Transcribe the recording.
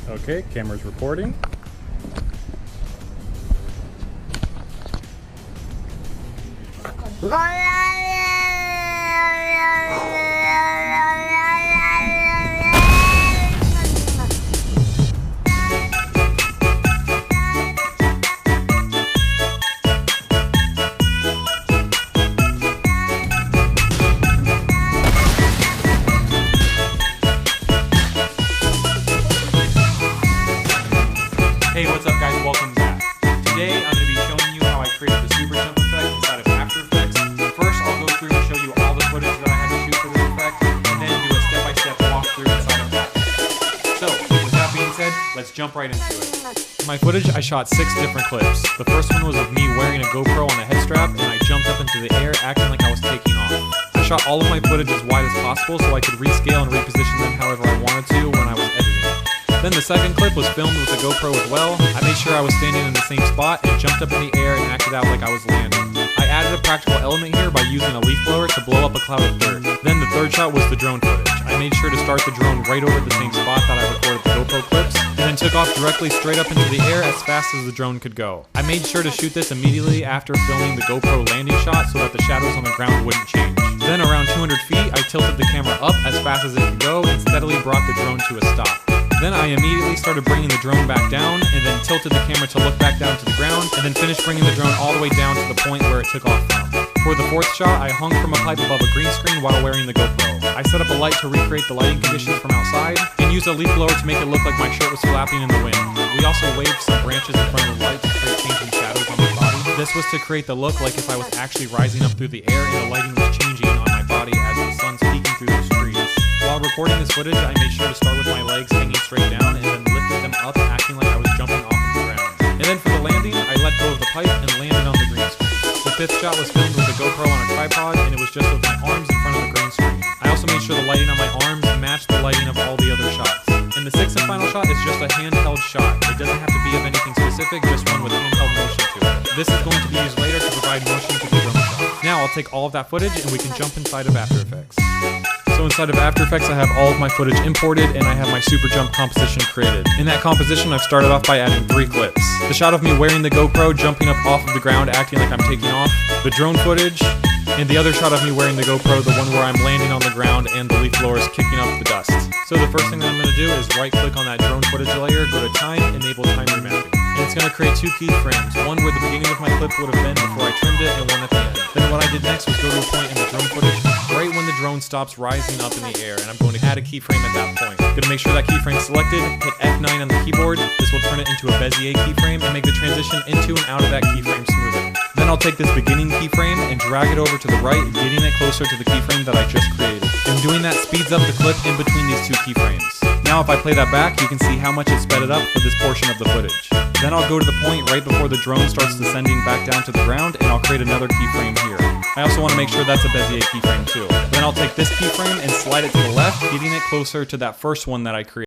Okay, camera's reporting. Hey, what's up guys, welcome back. Today I'm going to be showing you how I created the super jump effect inside of After Effects. First I'll go through and show you all the footage that I had to shoot for this effect, and then do a step-by-step walkthrough inside of After Effects. So, with that being said, let's jump right into it. In my footage I shot 6 different clips. The first one was of me wearing a GoPro on a head strap, and I jumped up into the air acting like I was taking off. I shot all of my footage as wide as possible so I could rescale and reposition them however I wanted to when I was editing. Then the second clip was filmed with the GoPro as well. I made sure I was standing in the same spot and jumped up in the air and acted out like I was landing. I added a practical element here by using a leaf blower to blow up a cloud of dirt. Then the third shot was the drone footage. I made sure to start the drone right over the same spot that I recorded the GoPro clips, and then took off directly straight up into the air as fast as the drone could go. I made sure to shoot this immediately after filming the GoPro landing shot so that the shadows on the ground wouldn't change. Then around 200 feet, I tilted the camera up as fast as it could go and steadily brought the drone to a stop. Then I immediately started bringing the drone back down, and then tilted the camera to look back down to the ground, and then finished bringing the drone all the way down to the point where it took off from. For the fourth shot, I hung from a pipe above a green screen while wearing the GoPro. I set up a light to recreate the lighting conditions from outside, and used a leaf blower to make it look like my shirt was flapping in the wind. We also waved some branches in front of the light to create changing shadows on my body. This was to create the look like if I was actually rising up through the air and the lighting was changing on my body as the sun's peeking through those trees. While recording this footage, I made sure to start with my legs hanging straight down and then lifted them up, acting like I was jumping off of the ground. And then for the landing, I let go of the pipe and landed on the green screen. The fifth shot was filmed with a GoPro on a tripod, and it was just with my arms in front of the green screen. I also made sure the lighting on my arms matched the lighting of all the other shots. And the sixth and final shot is just a handheld shot. It doesn't have to be of anything specific, just one with handheld motion to it. This is going to be used later to provide motion to the drone shot. Now I'll take all of that footage and we can jump inside of After Effects. So inside of After Effects I have all of my footage imported, and I have my super jump composition created. In that composition I've started off by adding 3 clips. The shot of me wearing the GoPro, jumping up off of the ground acting like I'm taking off, the drone footage, and the other shot of me wearing the GoPro, the one where I'm landing on the ground and the leaf blower is kicking up the dust. So the first thing that I'm going to do is right click on that drone footage layer, go to time, enable time remapping. And it's going to create 2 keyframes, one where the beginning of my clip would have been before I trimmed it, and one at the end. Then what I did next was go to a point in the drone footage right when the drone stops rising up in the air, and I'm going to add a keyframe at that point. I'm going to make sure that keyframe is selected, hit F9 on the keyboard. This will turn it into a Bezier keyframe and make the transition into and out of that keyframe smoother. Then I'll take this beginning keyframe and drag it over to the right, getting it closer to the keyframe that I just created. And doing that speeds up the clip in between these 2 keyframes. Now if I play that back, you can see how much it sped it up for this portion of the footage. Then I'll go to the point right before the drone starts descending back down to the ground, and I'll create another keyframe here. I also want to make sure that's a Bezier keyframe too. Then I'll take this keyframe and slide it to the left, getting it closer to that first one that I created.